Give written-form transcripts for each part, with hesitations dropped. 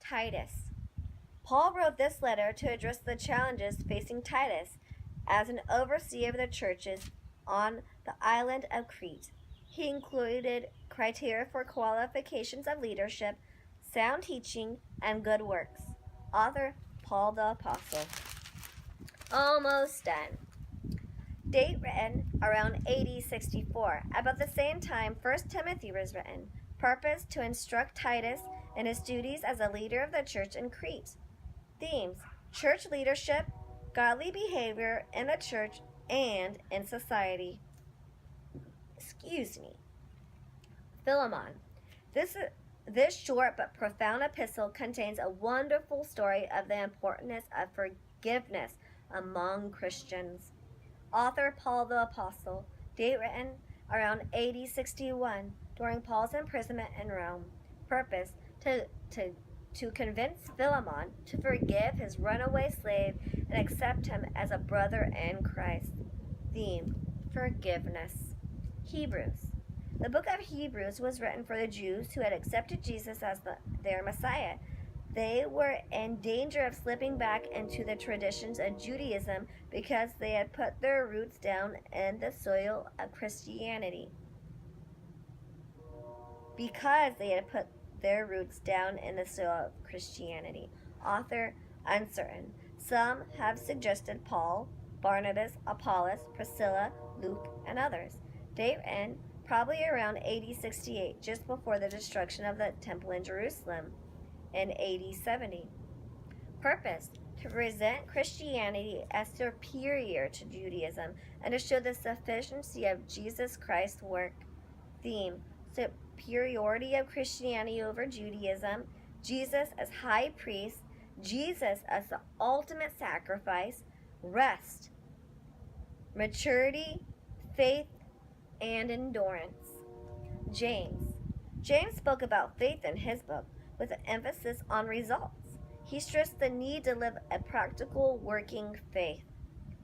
Titus. Paul wrote this letter to address the challenges facing Titus as an overseer of the churches on the island of Crete. He included criteria for qualifications of leadership, sound teaching, and good works. Author Paul the Apostle. Almost done. Date written around AD 64. About the same time 1 Timothy was written. Purpose to instruct Titus in his duties as a leader of the church in Crete. Themes: church leadership, godly behavior in the church and in society. Philemon. This short but profound epistle contains a wonderful story of the importance of forgiveness among Christians. Author Paul the Apostle. Date written around AD 61 during Paul's imprisonment in Rome. Purpose to convince Philemon to forgive his runaway slave and accept him as a brother in Christ. Theme: forgiveness. Hebrews. The book of Hebrews was written for the Jews who had accepted Jesus as their Messiah. They were in danger of slipping back into the traditions of Judaism because they had put their roots down in the soil of Christianity. Author uncertain. Some have suggested Paul, Barnabas, Apollos, Priscilla, Luke, and others. Date written probably around AD 68, just before the destruction of the temple in Jerusalem in AD 70. Purpose: to present Christianity as superior to Judaism and to show the sufficiency of Jesus Christ's work. Theme: superiority of Christianity over Judaism, Jesus as high priest, Jesus as the ultimate sacrifice, rest, maturity, faith, and endurance. James. James spoke about faith in his book with an emphasis on results. He stressed the need to live a practical, working faith.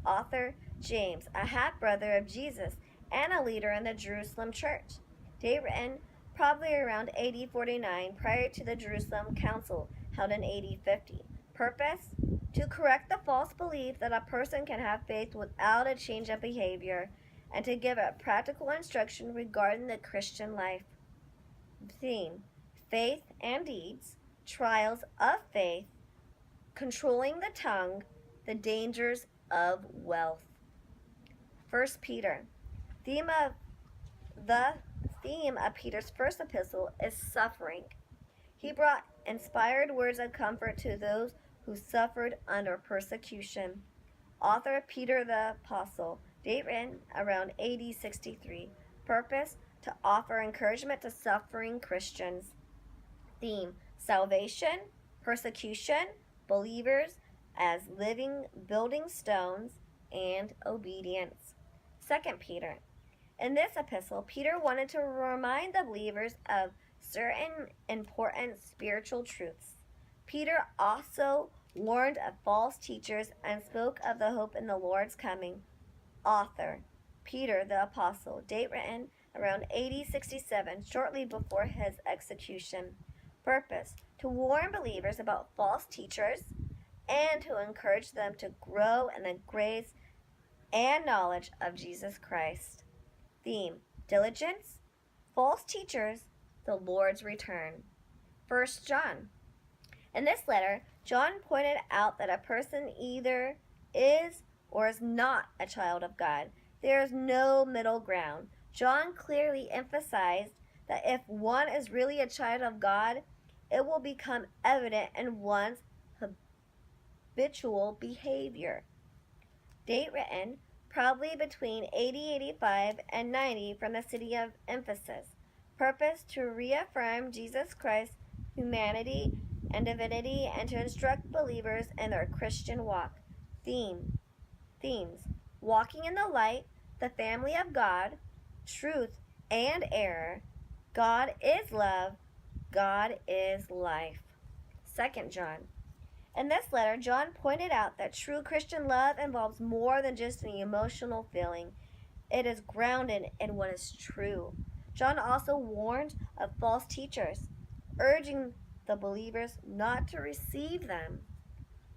Author James, a half-brother of Jesus and a leader in the Jerusalem church. Date written probably around AD 49, prior to the Jerusalem Council held in AD 50. Purpose: to correct the false belief that a person can have faith without a change of behavior, and to give a practical instruction regarding the Christian life. Theme: faith and deeds, trials of faith, controlling the tongue, the dangers of wealth. 1 Peter. The theme of Peter's first epistle is suffering. He brought inspired words of comfort to those who suffered under persecution. Author Peter the Apostle. Date written around AD 63. Purpose: to offer encouragement to suffering Christians. Theme: salvation, persecution, believers as living building stones, and obedience. 2 Peter. In this epistle, Peter wanted to remind the believers of certain important spiritual truths. Peter also warned of false teachers and spoke of the hope in the Lord's coming. Author Peter the Apostle. Date written around AD 67, shortly before his execution. Purpose: to warn believers about false teachers and to encourage them to grow in the grace and knowledge of Jesus Christ. Theme: diligence, false teachers, the Lord's return. 1 John. In this letter, John pointed out that a person either is or is not a child of God. There is no middle ground. John clearly emphasized that if one is really a child of God, it will become evident in one's habitual behavior. Date written probably between AD 85 and 90 from the city of Ephesus. Purpose: to reaffirm Jesus Christ's humanity and divinity and to instruct believers in their Christian walk. Themes: walking in the light, the family of God, truth and error, God is love, God is life. 2 John. In this letter, John pointed out that true Christian love involves more than just an emotional feeling. It is grounded in what is true. John also warned of false teachers, urging the believers not to receive them.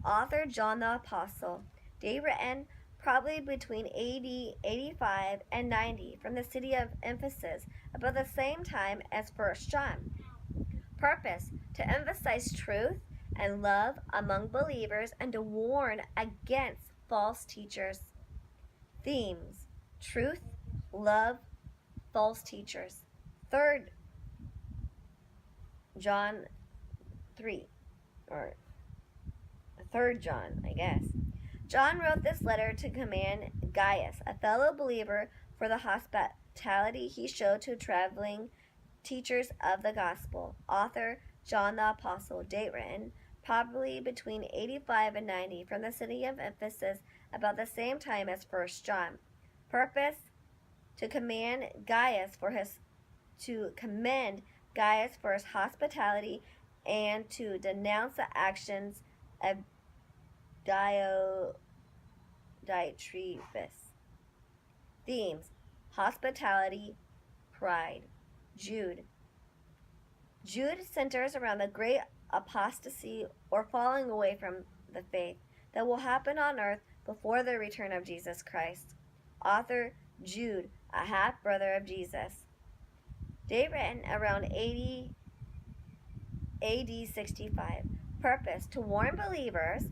Author John the Apostle. Date written probably between AD 85 and 90 from the city of Ephesus, about the same time as 1 John. Purpose: to emphasize truth and love among believers and to warn against false teachers. Themes: truth, love, false teachers. 3 John 3, or 3 John, I guess. John wrote this letter to commend Gaius, a fellow believer, for the hospitality he showed to traveling teachers of the gospel. Author John the Apostle. Date written probably between 85 and 90 from the city of Ephesus, about the same time as 1 John. Purpose: to commend Gaius for his hospitality and to denounce the actions of Diotrephes. Themes: hospitality, pride. Jude centers around the great apostasy or falling away from the faith that will happen on earth before the return of Jesus Christ. Author Jude, a half-brother of Jesus. Date written around 80 AD 65. Purpose: to warn believers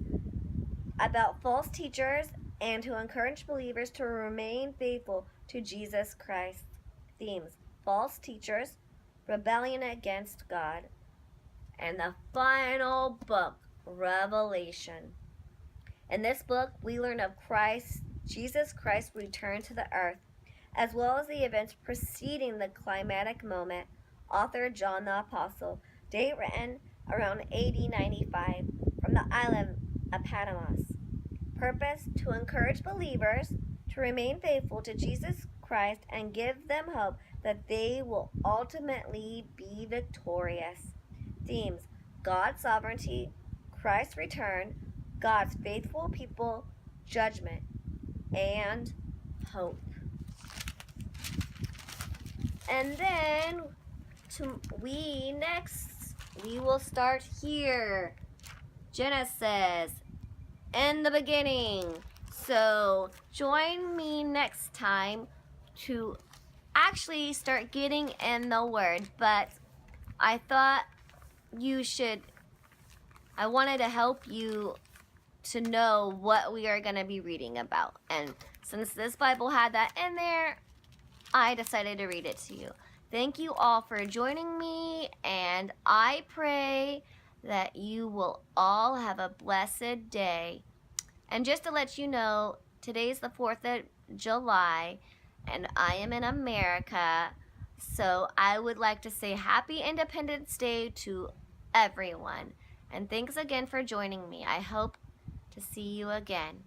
about false teachers and to encourage believers to remain faithful to Jesus Christ. Themes: false teachers, rebellion against God, and the final book, Revelation. In this book, we learn of Jesus Christ's return to the earth, as well as the events preceding the climatic moment. Author John the Apostle. Date written around AD 95 from the island of Patmos. Purpose: to encourage believers to remain faithful to Jesus Christ and give them hope that they will ultimately be victorious. Themes: God's sovereignty, Christ's return, God's faithful people, judgment, and hope. And then we will start here. Genesis, in the beginning. So join me next time to actually start getting in the Word. But I thought I wanted to help you to know what we are going to be reading about. And since this Bible had that in there, I decided to read it to you. Thank you all for joining me, and I pray that you will all have a blessed day. And just to let you know, today's the 4th of July, and I am in America, so I would like to say Happy Independence Day to everyone. And thanks again for joining me. I hope to see you again.